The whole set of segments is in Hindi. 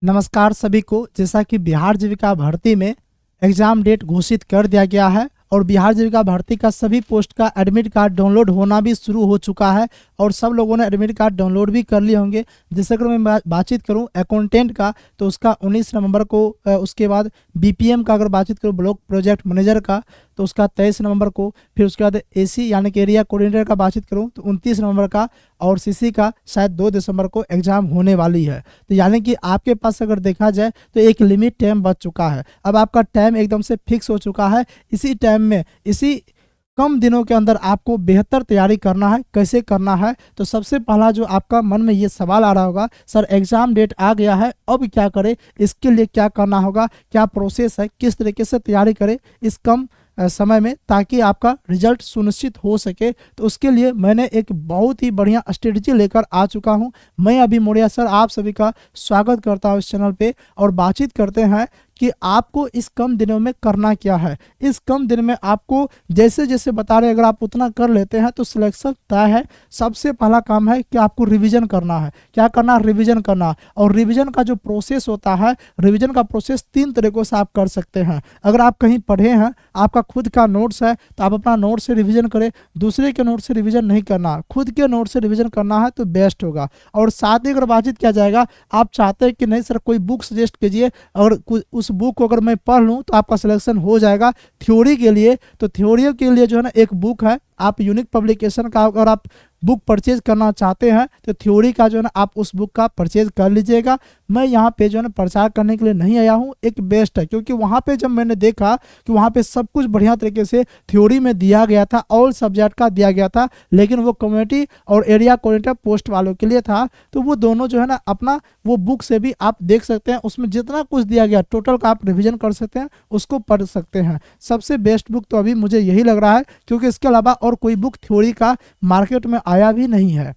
नमस्कार सभी को। जैसा कि बिहार जीविका भर्ती में एग्जाम डेट घोषित कर दिया गया है और बिहार जीविका भर्ती का सभी पोस्ट का एडमिट कार्ड डाउनलोड होना भी शुरू हो चुका है और सब लोगों ने एडमिट कार्ड डाउनलोड भी कर लिए होंगे। जैसे अगर मैं बातचीत करूं अकाउंटेंट का तो उसका 19 नवंबर को, उसके बाद बीपीएम का अगर बातचीत करूं ब्लॉक प्रोजेक्ट मैनेजर का तो उसका 23 नवंबर को, फिर उसके बाद एसी यानी कि एरिया कोऑर्डिनेटर का बातचीत करूं तो 29 नवंबर का और सीसी का शायद 2 दिसंबर को एग्जाम होने वाली है। तो यानी कि आपके पास अगर देखा जाए तो एक लिमिट टाइम बच चुका है। अब आपका टाइम एकदम से फिक्स हो चुका है। इसी टाइम में, इसी कम दिनों के अंदर आपको बेहतर तैयारी करना है। कैसे करना है? तो सबसे पहला जो आपका मन में ये सवाल आ रहा होगा, सर एग्जाम डेट आ गया है, अब क्या करें, इसके लिए क्या करना होगा, क्या प्रोसेस है, किस तरीके से तैयारी करें इस कम समय में ताकि आपका रिजल्ट सुनिश्चित हो सके। तो उसके लिए मैंने एक बहुत ही बढ़िया स्ट्रेटजी लेकर आ चुका हूं। मैं अभी मोड़िया सर आप सभी का स्वागत करता हूं इस चैनल पे और बातचीत करते हैं कि आपको इस कम दिनों में करना क्या है। इस कम दिन में आपको जैसे जैसे बता रहे, अगर आप उतना कर लेते हैं तो सिलेक्शन तय है। सबसे पहला काम है कि आपको रिवीजन करना है। क्या करना? रिवीजन करना। और रिवीजन का जो प्रोसेस होता है, रिवीजन का प्रोसेस 3 तरीकों से आप कर सकते हैं। अगर आप कहीं पढ़े हैं, आपका खुद का नोट्स है तो आप अपना नोट से रिवीजन करें। दूसरे के नोट से रिवीजन नहीं करना, खुद के नोट से रिवीजन करना है तो बेस्ट होगा। और साथ ही अगर बातचीत किया जाएगा, आप चाहते हैं कि नहीं सर कोई बुक सजेस्ट कीजिए, अगर उस बुक को अगर मैं पढ़ लूँ तो आपका सिलेक्शन हो जाएगा। थ्योरी के लिए तो थ्योरी के लिए जो है ना एक बुक है, आप यूनिक पब्लिकेशन का अगर आप बुक परचेज करना चाहते हैं तो थ्योरी का जो है ना आप उस बुक का परचेज कर लीजिएगा। मैं यहाँ पे जो है ना प्रचार करने के लिए नहीं आया हूँ, एक बेस्ट है क्योंकि वहाँ पे जब मैंने देखा कि वहाँ पे सब कुछ बढ़िया तरीके से थ्योरी में दिया गया था, ऑल सब्जेक्ट का दिया गया था, लेकिन वो कम्युनिटी और एरिया कोऑर्डिनेटर पोस्ट वालों के लिए था। तो वो दोनों जो है ना अपना वो बुक से भी आप देख सकते हैं, उसमें जितना कुछ दिया गया टोटल का आप रिविजन कर सकते हैं, उसको पढ़ सकते हैं। सबसे बेस्ट बुक तो अभी मुझे यही लग रहा है क्योंकि इसके अलावा और कोई बुक थ्योरी का मार्केट में आया भी नहीं है।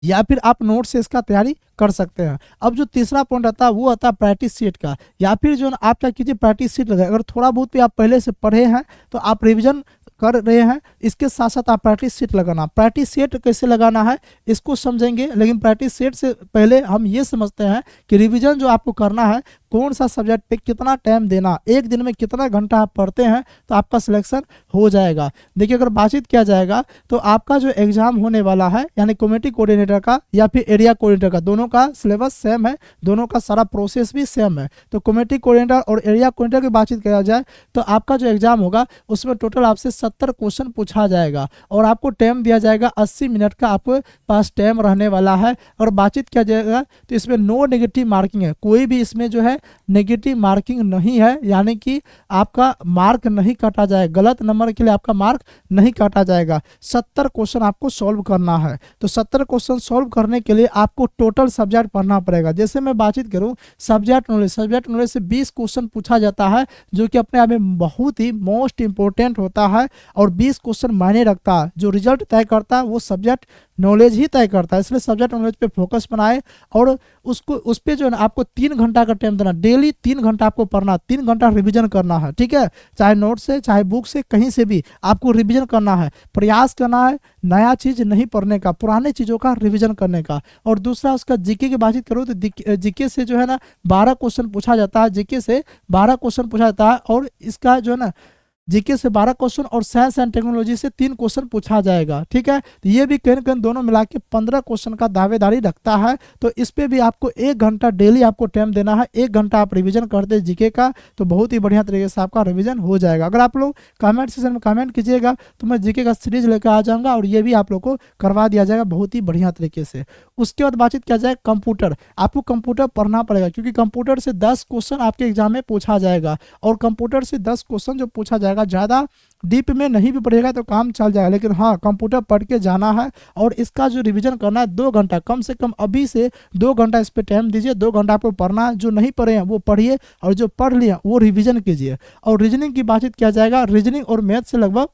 या फिर आप नोट से इसका तैयारी कर सकते हैं। अब जो तीसरा पॉइंट आता है वो आता है प्रैक्टिस सीट का। या फिर जो आप क्या कीजिए, प्रैक्टिस सीट लगाए। अगर थोड़ा बहुत भी आप पहले से पढ़े हैं तो आप रिवीजन कर रहे हैं, इसके साथ साथ आप प्रैक्टिस सीट लगाना। प्रैक्टिस सेट कैसे लगाना है इसको समझेंगे, लेकिन प्रैक्टिस सेट से पहले हम ये समझते हैं कि रिवीजन जो आपको करना है, कौन सा सब्जेक्ट पे कितना टाइम देना, एक दिन में कितना घंटा आप पढ़ते हैं तो आपका सिलेक्शन हो जाएगा। देखिए अगर बातचीत किया जाएगा तो आपका जो एग्जाम होने वाला है यानी कम्युनिटी कोऑर्डिनेटर का या फिर एरिया कोऑर्डिनेटर का, दोनों का सिलेबस सेम है, दोनों का सारा प्रोसेस भी सेम है। तो कम्युनिटी कोऑर्डिनेटर और एरिया कोऑर्डिनेटर की बातचीत किया जाए तो आपका जो एग्जाम होगा उसमें टोटल आपसे 70 क्वेश्चन पूछा जाएगा और आपको टाइम दिया जाएगा 80 मिनट का आपके पास टाइम रहने वाला है। और बातचीत किया जाएगा तो इसमें नो नेगेटिव मार्किंग है, कोई भी इसमें जो है नेगेटिव मार्किंग नहीं है, यानी कि आपका मार्क नहीं काटा जाएगा, गलत नंबर के लिए आपका मार्क नहीं काटा जाएगा। 70 क्वेश्चन आपको सॉल्व करना है। तो 70 क्वेश्चन सॉल्व करने के लिए आपको टोटल सब्जेक्ट पढ़ना पड़ेगा। जैसे मैं बातचीत करूं सब्जेक्ट नॉलेज से 20 क्वेश्चन पूछा जाता है जो कि अपने आप में बहुत ही मोस्ट इंपॉर्टेंट होता है और 20 क्वेश्चन मायने रखता है। जो रिजल्ट तय करता है वो सब्जेक्ट नॉलेज ही तय करता है, इसलिए सब्जेक्ट नॉलेज पे फोकस बनाए और उसको उस पर जो है ना आपको 3 घंटा का टाइम देना। डेली 3 घंटा आपको पढ़ना, 3 घंटा रिवीजन करना है, ठीक है। चाहे नोट से चाहे बुक से कहीं से भी आपको रिवीजन करना है, प्रयास करना है नया चीज नहीं पढ़ने का, पुराने चीजों का रिवीजन करने का। और दूसरा उसका जीके की बातचीत करो तो जीके से जो है ना 12 क्वेश्चन पूछा जाता है, जीके से 12 क्वेश्चन पूछा जाता है और इसका जो है ना जीके से 12 क्वेश्चन और साइंस एंड टेक्नोलॉजी से 3 क्वेश्चन पूछा जाएगा, ठीक है। तो ये भी कहीं कहीं दोनों मिला के 15 क्वेश्चन का दावेदारी रखता है। तो इस पे भी आपको 1 घंटा डेली आपको टाइम देना है। 1 घंटा आप रिवीजन करते जीके का तो बहुत ही बढ़िया तरीके से आपका रिवीजन हो जाएगा। अगर आप लोग कमेंट सेक्शन में कमेंट कीजिएगा तो मैं जीके का सीरीज लेकर आ जाऊंगा और ये भी आप लोग को करवा दिया जाएगा बहुत ही बढ़िया तरीके से। उसके बाद बातचीत किया जाए कंप्यूटर। आपको कंप्यूटर पढ़ना पड़ेगा क्योंकि कंप्यूटर से 10 क्वेश्चन आपके एग्जाम में पूछा जाएगा और कंप्यूटर से 10 क्वेश्चन जो पूछा जाएगा, ज़्यादा डीप में नहीं भी पढ़ेगा तो काम चल जाएगा, लेकिन हाँ कंप्यूटर पढ़ के जाना है। और इसका जो रिवीजन करना है 2 घंटा, कम से कम अभी से 2 घंटा इस पर टाइम दीजिए। 2 घंटा आपको पढ़ना है, जो नहीं पढ़े हैं वो पढ़िए और जो पढ़ लिए वो रिवीजन कीजिए। और रीजनिंग की बातचीत किया जाएगा, रीजनिंग और मैथ से लगभग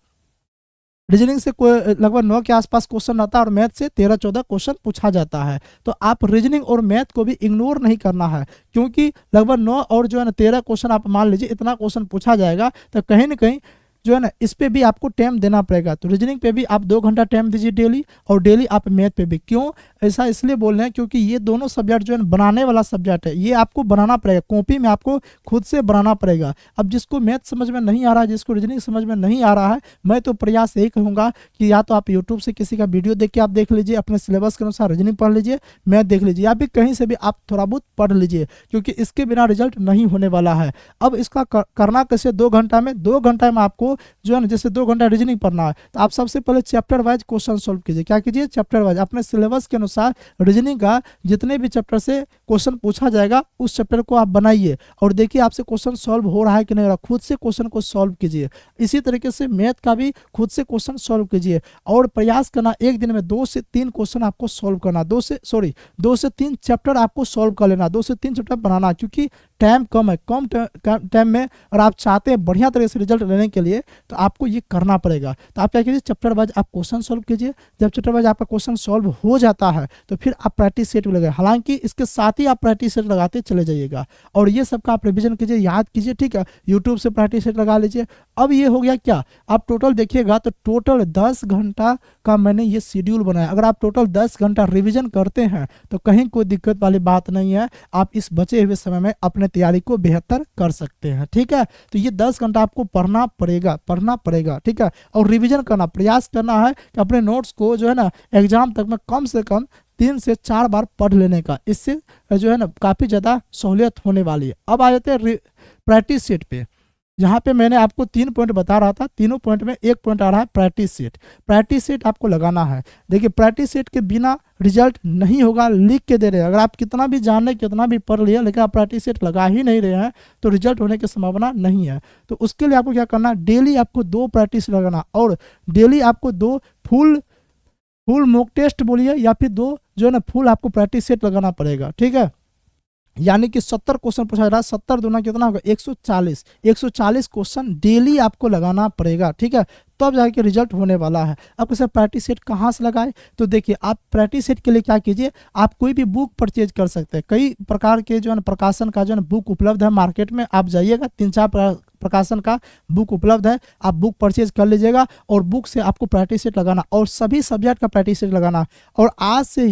रीजनिंग से कोई लगभग 9 के आसपास क्वेश्चन आता है और मैथ से 13-14 क्वेश्चन पूछा जाता है। तो आप रीजनिंग और मैथ को भी इग्नोर नहीं करना है क्योंकि लगभग 9 और जो है ना 13 क्वेश्चन आप मान लीजिए इतना क्वेश्चन पूछा जाएगा तो कहीं ना कहीं जो है ना इस पे भी आपको टाइम देना पड़ेगा। तो रीजनिंग पे भी आप 2 घंटा टाइम दीजिए डेली, और डेली आप मैथ पे भी। क्यों ऐसा इसलिए बोल रहे हैं क्योंकि ये दोनों सब्जेक्ट जो है बनाने वाला सब्जेक्ट है, ये आपको बनाना पड़ेगा, कॉपी में आपको खुद से बनाना पड़ेगा। अब जिसको मैथ समझ में नहीं आ रहा है, जिसको रीजनिंग समझ में नहीं आ रहा है, मैं तो प्रयास यही कहूँगा कि या तो आप यूट्यूब से किसी का वीडियो देख के आप देख लीजिए, अपने सिलेबस के अनुसार रीजनिंग पढ़ लीजिए, मैथ देख लीजिए, या फिर कहीं से भी आप थोड़ा बहुत पढ़ लीजिए, क्योंकि इसके बिना रिजल्ट नहीं होने वाला है। अब इसका करना कैसे 2 घंटा में? 2 घंटा में आपको जो है ना, जैसे 2 घंटा रीजनिंग पढ़ना है तो आप सबसे पहले चैप्टर वाइज क्वेश्चन सॉल्व कीजिए। क्या कीजिए? चैप्टर वाइज अपने सिलेबस के अनुसार रीजनिंग का जितने भी चैप्टर से क्वेश्चन पूछा जाएगा उस चैप्टर को आप बनाइए, और देखिए आपसे क्वेश्चन सॉल्व हो रहा है कि नहीं हो रहा। खुद से क्वेश्चन को सॉल्व कीजिए। इसी तरीके से मैथ का भी खुद से क्वेश्चन सॉल्व कीजिए, और प्रयास करना एक दिन में 2 से 3 क्वेश्चन आपको सॉल्व करना, 2 से 3 चैप्टर आपको सॉल्व कर लेना, 2 से 3 चैप्टर बनाना, क्योंकि टाइम कम है। कम टाइम में और आप चाहते हैं बढ़िया तरह से रिजल्ट लेने के लिए, तो आपको ये करना पड़ेगा। तो आप क्या कीजिए? चैप्टर वाइज आप क्वेश्चन सॉल्व कीजिए। जब चैप्टर वाइज आपका क्वेश्चन सॉल्व हो जाता है तो फिर आप प्रैक्टिस सेट भी लगाए। हालांकि इसके साथ ही आप प्रैक्टिस सेट लगाते चले जाइएगा, और ये सबका आप रिविजन कीजिए, याद कीजिए, ठीक है। यूट्यूब से प्रैक्टिस सेट लगा लीजिए। अब ये हो गया क्या, आप टोटल देखिएगा तो टोटल 10 घंटा का मैंने ये शेड्यूल बनाया। अगर आप टोटल 10 घंटा रिविजन करते हैं तो कहीं कोई दिक्कत वाली बात नहीं है, आप इस बचे हुए समय में अपने तैयारी को बेहतर कर सकते हैं, ठीक है। तो ये 10 घंटा आपको पढ़ना पड़ेगा, ठीक है। और रिवीजन करना, प्रयास करना है कि अपने नोट्स को जो है ना एग्जाम तक में कम से कम 3 से 4 बार पढ़ लेने का। इससे जो है ना काफ़ी ज़्यादा सहूलियत होने वाली है। अब आ जाते हैं प्रैक्टिस सेट पे। यहाँ पे मैंने आपको 3 पॉइंट बता रहा था, तीनों पॉइंट में एक पॉइंट आ रहा है प्रैक्टिस सेट। प्रैक्टिस सेट आपको लगाना है। देखिए प्रैक्टिस सेट के बिना रिजल्ट नहीं होगा, लिख के दे रहे हैं। अगर आप कितना भी जान रहे, कितना भी पढ़ लिया, लेकिन आप प्रैक्टिस सेट लगा ही नहीं रहे हैं तो रिजल्ट होने की संभावना नहीं है। तो उसके लिए आपको क्या करना है, डेली आपको 2 प्रैक्टिस लगाना, और डेली आपको 2 फुल मॉक टेस्ट बोलिए, या फिर 2 जो है ना फुल आपको प्रैक्टिस सेट लगाना पड़ेगा, ठीक है। यानी कि 70 क्वेश्चन पूछा जा रहा है, 70 दूना कितना होगा 140 क्वेश्चन डेली आपको लगाना पड़ेगा, ठीक है। तब जाके रिजल्ट होने वाला है। अब कैसे प्रैक्टिस सेट कहाँ से लगाए? तो देखिए आप प्रैक्टिस सेट के लिए क्या कीजिए, आप कोई भी बुक परचेज कर सकते हैं। कई प्रकार के जो है प्रकाशन का जो है बुक उपलब्ध है मार्केट में, आप जाइएगा 3-4 प्रकाशन का बुक उपलब्ध है, आप बुक परचेज कर लीजिएगा, और बुक से आपको प्रैक्टिस सेट लगाना, और सभी सब्जेक्ट का प्रैक्टिस सेट लगाना। और आज से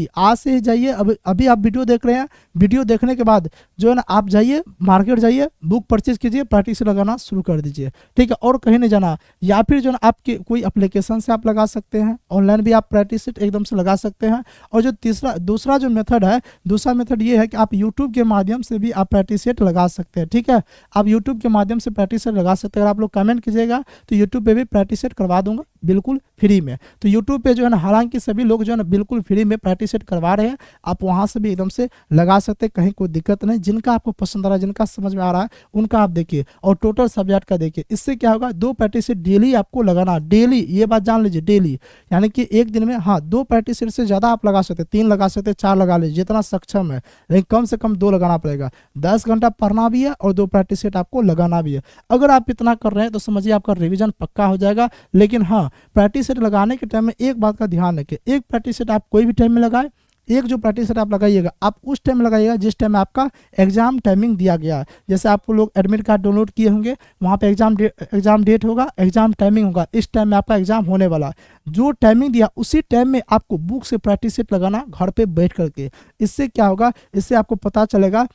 ही जाइए, अभी आप वीडियो देख रहे हैं, वीडियो देखने के बाद जो है ना आप जाइए मार्केट, जाइए बुक परचेज कीजिए, प्रैक्टिस सेट लगाना शुरू कर दीजिए, ठीक है। और कहीं नहीं जाना, या फिर जो है आपके कोई एप्लीकेशन से आप लगा सकते हैं, ऑनलाइन भी आप प्रैक्टिस सेट एकदम से लगा सकते हैं। और जो दूसरा जो मेथड है, दूसरा मेथड ये है कि आप यूट्यूब के माध्यम से भी आप प्रैक्टिस सेट लगा सकते हैं, ठीक है। आप यूट्यूब के माध्यम से प्रैक्टिस सेट लगा सकते हैं। अगर आप लोग कमेंट कीजिएगा तो यूट्यूब पे भी प्रैक्टिस सेट करवा दूंगा बिल्कुल फ्री में। तो यूट्यूब पे जो है ना, हालांकि सभी लोग जो है ना बिल्कुल फ्री में प्रैक्टिस सेट करवा रहे हैं, आप वहां से भी एकदम से लगा सकते हैं, कहीं कोई दिक्कत नहीं। जिनका आपको पसंद आ रहा है, जिनका समझ में आ रहा है, उनका आप देखिए, और टोटल सब्जेक्ट का देखिए। इससे क्या होगा, 2 प्रैक्टिस सेट डेली आपको लगाना, डेली, ये बात जान लीजिए, डेली। यानी कि एक दिन में, हाँ 2 प्रैक्टिस सेट से ज़्यादा आप लगा सकते हैं, 3 लगा सकते हैं, 4 लगा लीजिए, जितना सक्षम है, लेकिन कम से कम 2 लगाना पड़ेगा। 10 घंटा पढ़ना भी है और 2 प्रैक्टिस सेट आपको लगाना भी है। अगर आप इतना कर रहे हैं तो समझिए आपका रिविजन पक्का हो जाएगा। लेकिन हाँ, प्रैक्टिस सेट लगाने के टाइम में एक बात का ध्यान रखिए, एक प्रैक्टिस सेट आप कोई भी टाइम में लगाए, एक जो प्रैक्टिस सेट आप लगाइएगा, आप उस टाइम में लगाइएगा जिस टाइम में आपका एग्जाम टाइमिंग दिया गया है। जैसे आपको लोग एडमिट कार्ड डाउनलोड किए होंगे, वहाँ पे एग्जाम डेट होगा, एग्जाम टाइमिंग होगा, इस टाइम में आपका एग्जाम होने वाला। जो टाइमिंग दिया उसी टाइम में आपको बुक से प्रैक्टिस सेट लगाना घर पे बैठ करके। इससे क्या होगा, इससे आपको पता चलेगा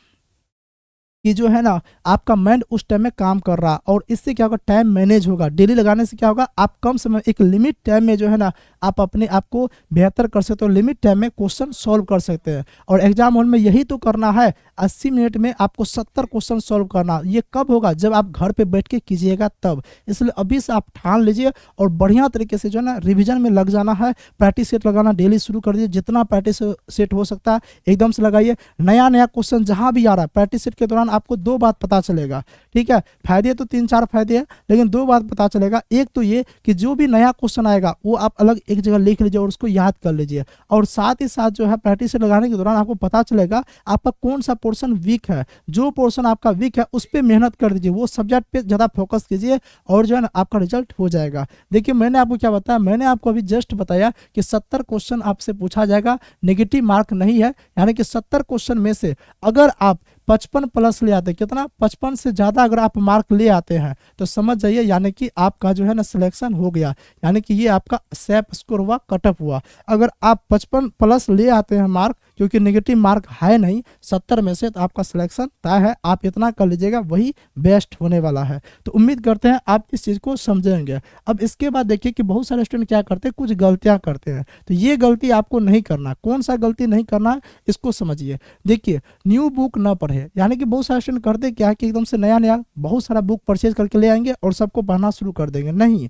कि जो है ना आपका माइंड उस टाइम में काम कर रहा, और इससे क्या होगा, टाइम मैनेज होगा। डेली लगाने से क्या होगा, आप कम समय, एक लिमिट टाइम में जो है ना आप अपने आप को बेहतर कर सकते हो, लिमिट टाइम में क्वेश्चन सॉल्व कर सकते हैं। और एग्जाम हॉल में यही तो करना है, 80 मिनट में आपको 70 क्वेश्चन सॉल्व करना। ये कब होगा, जब आप घर पे बैठ के कीजिएगा तब। इसलिए अभी से आप ठान लीजिए और बढ़िया तरीके से जो है ना रिविजन में लग जाना है। प्रैक्टिस सेट लगाना डेली शुरू कर दीजिए, जितना प्रैक्टिस सेट हो सकता है एकदम से लगाइए। नया क्वेश्चन जहाँ भी आ रहा है, प्रैक्टिस सेट के दौरान आपको 2 बात पता चलेगा, ठीक है। फायदे तो 3-4 फायदे हैं, लेकिन 2 बात पता चलेगा। एक तो ये कि जो भी नया क्वेश्चन आएगा वो आप अलग एक जगह लिख लीजिए और उसको याद कर लीजिए। और साथ ही साथ जो है प्रैक्टिस सेट लगाने के दौरान आपको पता चलेगा आपका कौन सा पोर्शन वीक है। जो पोर्शन आपका वीक है उस पर मेहनत कर दीजिए, वो सब्जेक्ट पे ज़्यादा फोकस कीजिए, और जो है ना आपका रिजल्ट हो जाएगा। देखिए मैंने आपको क्या बताया, मैंने आपको अभी जस्ट बताया कि 70 क्वेश्चन आपसे पूछा जाएगा, नेगेटिव मार्क नहीं है। यानी कि 70 क्वेश्चन में से अगर आप 55 प्लस ले आते, कितना 55 से ज़्यादा अगर आप मार्क ले आते हैं तो समझ जाइए यानी कि आपका जो है ना सिलेक्शन हो गया, यानी कि ये आपका सेफ स्कोर हुआ, कटअप हुआ। अगर आप 55 प्लस ले आते हैं मार्क, क्योंकि नेगेटिव मार्क है नहीं 70 में से, तो आपका सिलेक्शन तय है। आप इतना कर लीजिएगा, वही बेस्ट होने वाला है। तो उम्मीद करते हैं आप इस चीज़ को समझेंगे। अब इसके बाद देखिए कि बहुत सारे स्टूडेंट क्या करते हैं, कुछ गलतियां करते हैं। तो ये गलती आपको नहीं करना। कौन सा गलती नहीं करना है इसको समझिए। देखिए, न्यू बुक ना पढ़े, यानी कि बहुत सारे स्टूडेंट करते क्या है कि एकदम से नया नया बहुत सारा बुक परचेज करके ले आएंगे और सबको पढ़ना शुरू कर देंगे। नहीं,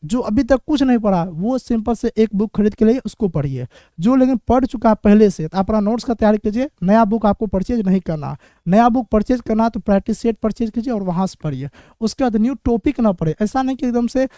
जो अभी तक कुछ नहीं पढ़ा वो सिंपल से एक बुक खरीद के लिए उसको पढ़िए। जो लेकिन पढ़ चुका है पहले से, तो अपना नोट्स का तैयारी कीजिए। नया बुक आपको परचेज नहीं करना। नया बुक परचेज करना तो प्रैक्टिस सेट परचेज कीजिए और वहां से पढ़िए। उसके बाद न्यू टॉपिक ना पढ़े। ऐसा नहीं कि एकदम से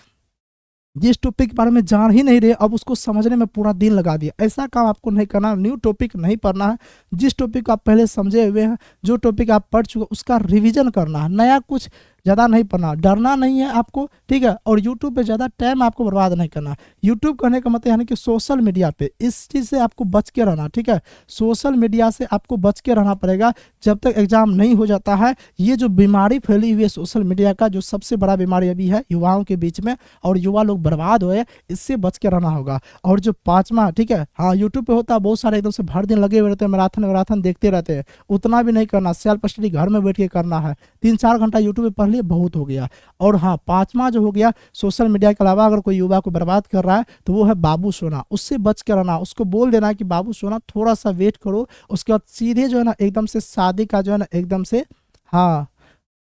जिस टॉपिक के बारे में जान ही नहीं रहे अब उसको समझने में पूरा दिन लगा दिया, ऐसा काम आपको नहीं करना। न्यू टॉपिक नहीं पढ़ना है। जिस टॉपिक को आप पहले समझे हुए हैं, जो टॉपिक आप पढ़ चुके उसका रिवीजन करना है। नया कुछ ज़्यादा नहीं पढ़ना, डरना नहीं है आपको, ठीक है। और यूट्यूब पे ज़्यादा टाइम आपको बर्बाद नहीं करना। यूट्यूब करने का मतलब यानी कि सोशल मीडिया पे इस चीज़ से आपको बच के रहना, ठीक है। सोशल मीडिया से आपको बच के रहना पड़ेगा जब तक एग्जाम नहीं हो जाता है। ये जो बीमारी फैली हुई है सोशल मीडिया का, जो सबसे बड़ा बीमारी अभी है युवाओं के बीच में, और युवा लोग बर्बाद हुए, इससे बच के रहना होगा। और जो पाँचवा, ठीक है, हाँ यूट्यूब पे होता है बहुत सारे एकदम से भर दिन लगे हुए रहते हैं, मैराथन देखते रहते हैं। उतना भी नहीं करना। सेल्फ स्टडी घर में बैठ के करना है। 3-4 घंटा यूट्यूब पे पढ़ लिए, बहुत हो गया। और हाँ, पांचवा जो हो गया, सोशल मीडिया के अलावा अगर कोई युवा को बर्बाद कर रहा है तो वो है बाबू सोना। उससे बच कर रहना। उसको बोल देना कि बाबू सोना थोड़ा सा वेट करो, उसके बाद सीधे जो है ना एकदम से शादी का जो है ना एकदम से, हाँ,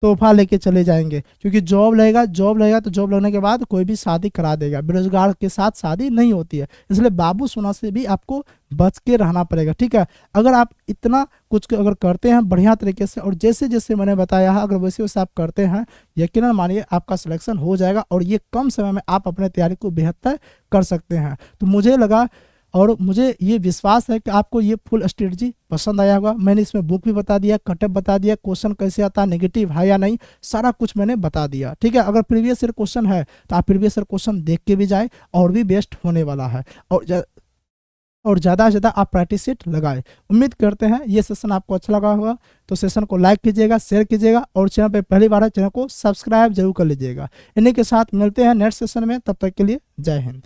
तोहफा लेके चले जाएंगे। क्योंकि जॉब लगेगा तो जॉब लगने के बाद कोई भी शादी करा देगा। बेरोजगार के साथ शादी नहीं होती है, इसलिए बाबू सोना से भी आपको बच के रहना पड़ेगा, ठीक है। अगर आप इतना कुछ अगर करते हैं बढ़िया तरीके से और जैसे जैसे मैंने बताया है, अगर वैसे वैसे आप करते हैं, यकीनन मानिए आपका सिलेक्शन हो जाएगा और ये कम समय में आप अपने तैयारी को बेहतर कर सकते हैं। तो मुझे लगा और मुझे ये विश्वास है कि आपको ये फुल स्ट्रेटजी पसंद आया होगा। मैंने इसमें बुक भी बता दिया, कटअप बता दिया, क्वेश्चन कैसे आता है, नेगेटिव है या नहीं, सारा कुछ मैंने बता दिया, ठीक है। अगर प्रीवियस ईयर क्वेश्चन है तो आप प्रीवियस ईयर क्वेश्चन देख के भी जाए, और भी बेस्ट होने वाला है। और ज़्यादा से ज़्यादा आप प्रैक्टिस सेट लगाए। उम्मीद करते हैं ये सेशन आपको अच्छा लगा होगा। तो सेशन को लाइक कीजिएगा, शेयर कीजिएगा, और चैनल पे पहली बार है चैनल को सब्सक्राइब जरूर कर लीजिएगा। इन्हीं के साथ मिलते हैं नेक्स्ट सेशन में। तब तक के लिए जय हिंद।